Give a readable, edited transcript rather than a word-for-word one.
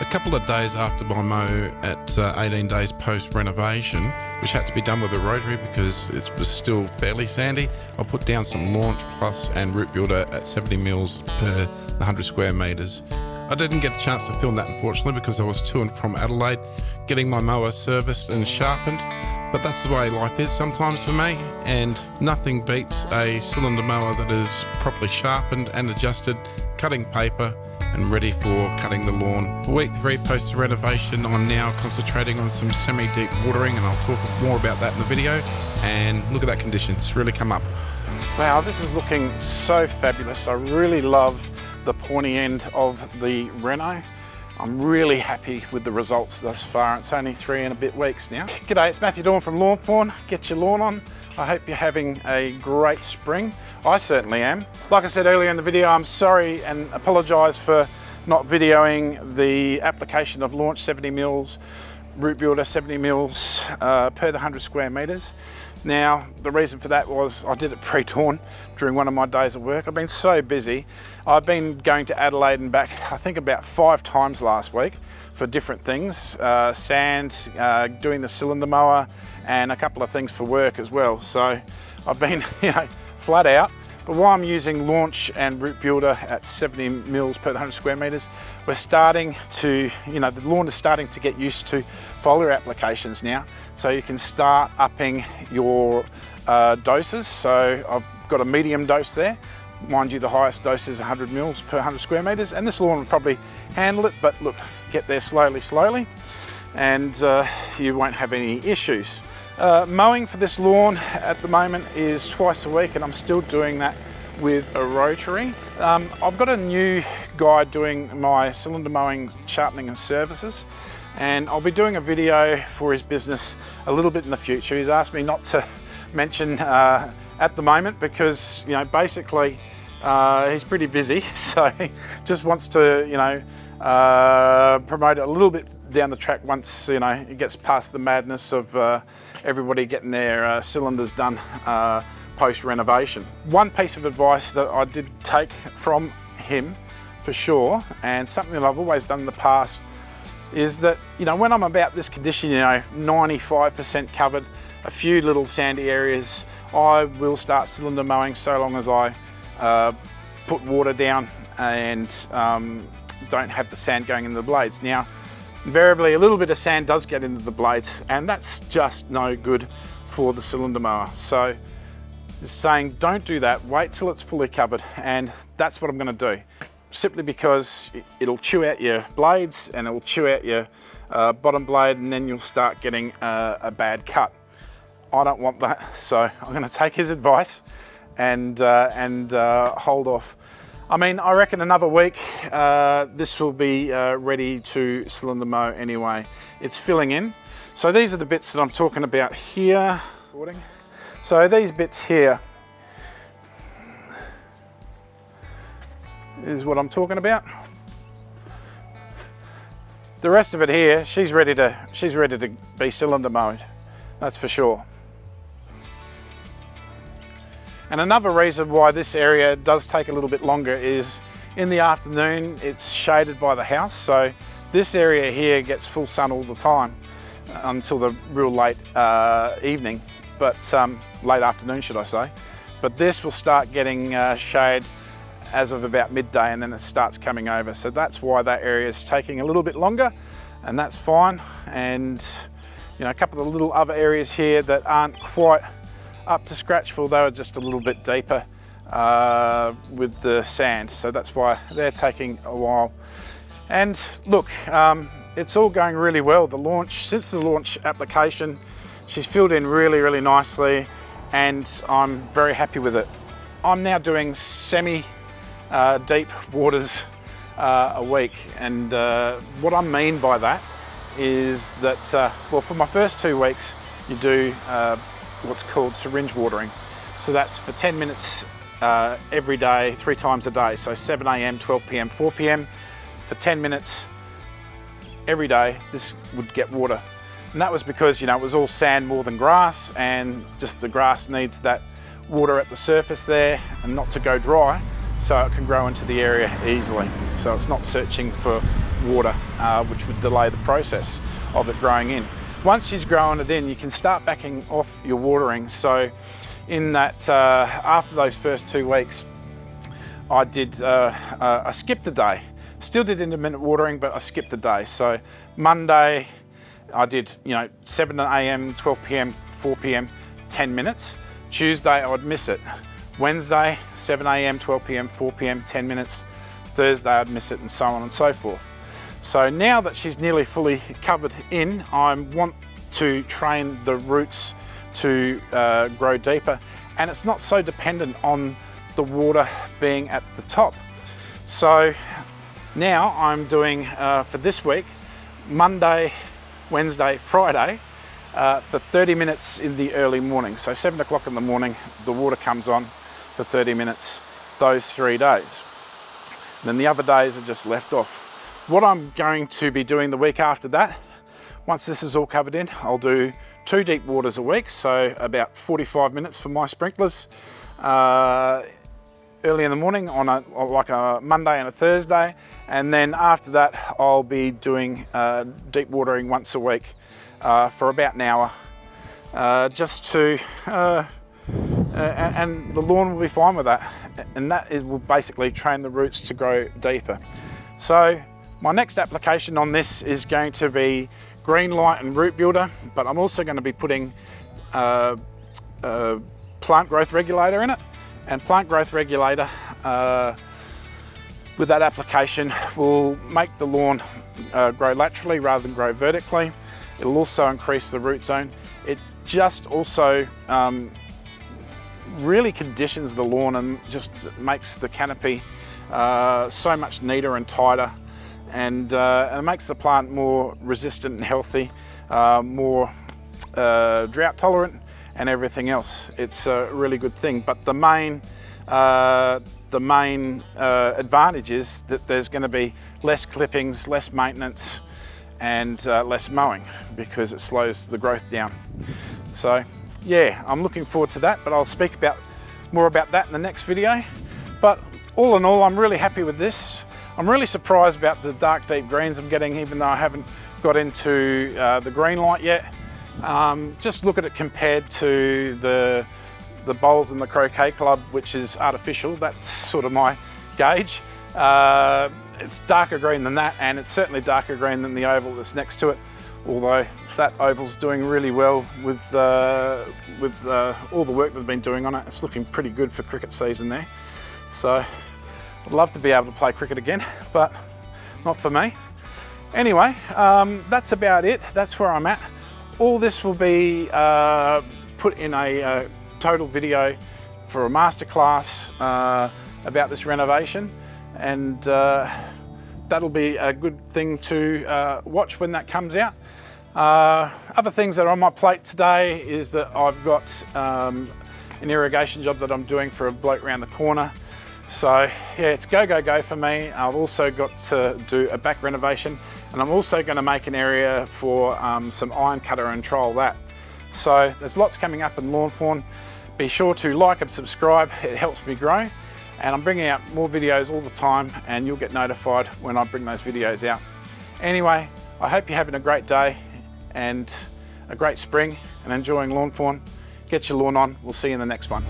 A couple of days after my mow at 18 days post renovation, which had to be done with a rotary because it was still fairly sandy, I put down some Launch Plus and root builder at 70 mils per 100 square metres. I didn't get a chance to film that unfortunately because I was to and from Adelaide getting my mower serviced and sharpened, but that's the way life is sometimes for me, and nothing beats a cylinder mower that is properly sharpened and adjusted, cutting paper and ready for cutting the lawn. For week 3 post renovation, I'm now concentrating on some semi-deep watering, and I'll talk more about that in the video. And look at that condition, it's really come up. Wow, this is looking so fabulous. I really love the pointy end of the Reno. I'm really happy with the results thus far. It's only 3 and a bit weeks now. G'day, it's Matthew Dawn from Lawnporn. Get your lawn on. I hope you're having a great spring. I certainly am. Like I said earlier in the video, I'm sorry and apologise for not videoing the application of Launch 70 mils, root builder 70 mils per the 100 square metres. Now, the reason for that was I did it pre-dawn during one of my days of work. I've been so busy. I've been going to Adelaide and back, I think about 5 times last week for different things. Sand, doing the cylinder mower, and a couple of things for work as well. So I've been, flat out. But while I'm using Launch and root builder at 70 mils per 100 square metres, we're starting to, the lawn is starting to get used to foliar applications now. So you can start upping your doses. So I've got a medium dose there. Mind you, the highest dose is 100 mils per 100 square metres, and this lawn will probably handle it, but look, get there slowly, and you won't have any issues. Mowing for this lawn at the moment is twice a week, and I'm still doing that with a rotary. I've got a new guy doing my cylinder mowing, sharpening and services, and I'll be doing a video for his business a little bit in the future. He's asked me not to mention at the moment because, basically he's pretty busy, so he just wants to, promote it a little bit down the track once, it gets past the madness of everybody getting their cylinders done post renovation. One piece of advice that I did take from him for sure, and something that I've always done in the past, is that, when I'm about this condition, 95% covered, a few little sandy areas, I will start cylinder mowing so long as I put water down and don't have the sand going into the blades. Now, invariably a little bit of sand does get into the blades, and that's just no good for the cylinder mower. So it's saying don't do that, wait till it's fully covered, and that's what I'm going to do. Simply because it'll chew out your blades and it'll chew out your bottom blade, and then you'll start getting a bad cut. I don't want that, so I'm going to take his advice and hold off. I mean, I reckon another week this will be ready to cylinder mow anyway. It's filling in. So these are the bits that I'm talking about here. So these bits here is what I'm talking about. The rest of it here, she's ready to be cylinder mowed. That's for sure. And another reason why this area does take a little bit longer is in the afternoon it's shaded by the house, so this area here gets full sun all the time until the real late evening, but late afternoon should I say. But this will start getting shade as of about midday, and then it starts coming over. So that's why that area is taking a little bit longer, and that's fine. And a couple of little other areas here that aren't quite up to scratch, although just a little bit deeper with the sand, so that's why they're taking a while. And look, it's all going really well. Since the Launch application, she's filled in really nicely, and I'm very happy with it. I'm now doing semi deep waters a week, and what I mean by that is that well, for my first 2 weeks you do what's called syringe watering. So that's for 10 minutes every day, 3 times a day. So 7 AM, 12 PM, 4 PM for 10 minutes every day, this would get water. And that was because, it was all sand more than grass, and just the grass needs that water at the surface there and not to go dry, so it can grow into the area easily. So it's not searching for water, which would delay the process of it growing in. Once she's growing it in, you can start backing off your watering. So in that, after those first 2 weeks, I skipped a day. Still did intermittent watering, but I skipped a day. So Monday, I did 7 a.m, 12 p.m, 4 p.m, 10 minutes. Tuesday, I would miss it. Wednesday, 7 a.m, 12 p.m, 4 p.m, 10 minutes. Thursday, I'd miss it, and so on and so forth. So now that she's nearly fully covered in, I want to train the roots to grow deeper, and it's not so dependent on the water being at the top. So now I'm doing for this week, Monday, Wednesday, Friday, for 30 minutes in the early morning. So 7 o'clock in the morning, the water comes on for 30 minutes those 3 days. And then the other days are just left off. What I'm going to be doing the week after that, once this is all covered in, I'll do 2 deep waters a week, so about 45 minutes for my sprinklers early in the morning on like a Monday and a Thursday, and then after that I'll be doing deep watering once a week for about an hour, just to and the lawn will be fine with that, and that will basically train the roots to grow deeper. So my next application on this is going to be green light and root builder, but I'm also going to be putting plant growth regulator in it. And plant growth regulator with that application will make the lawn grow laterally rather than grow vertically. It'll also increase the root zone. It just also really conditions the lawn and just makes the canopy so much neater and tighter, and it makes the plant more resistant and healthy, more drought tolerant and everything else. It's a really good thing. But the main advantage is that there's going to be less clippings, less maintenance, and less mowing, because it slows the growth down. So yeah, I'm looking forward to that, but I'll speak more about that in the next video. But all in all, I'm really happy with this. I'm really surprised about the dark deep greens I'm getting, even though I haven't got into the green light yet. Just look at it compared to the bowls in the Croquet Club, which is artificial. That's sort of my gauge. It's darker green than that, and it's certainly darker green than the oval that's next to it, although that oval's doing really well with all the work that's been doing on it. It's looking pretty good for cricket season there. So I'd love to be able to play cricket again, but not for me. Anyway, that's about it. That's where I'm at. All this will be put in a total video for a masterclass about this renovation, and that'll be a good thing to watch when that comes out. Other things that are on my plate today is that I've got an irrigation job that I'm doing for a bloke around the corner. So yeah, it's go, go, go for me. I've also got to do a back renovation, and I'm also going to make an area for some iron cutter and trial that. So there's lots coming up in Lawnporn. Be sure to like and subscribe, it helps me grow. And I'm bringing out more videos all the time, and you'll get notified when I bring those videos out. Anyway, I hope you're having a great day and a great spring and enjoying Lawnporn. Get your lawn on. We'll see you in the next one.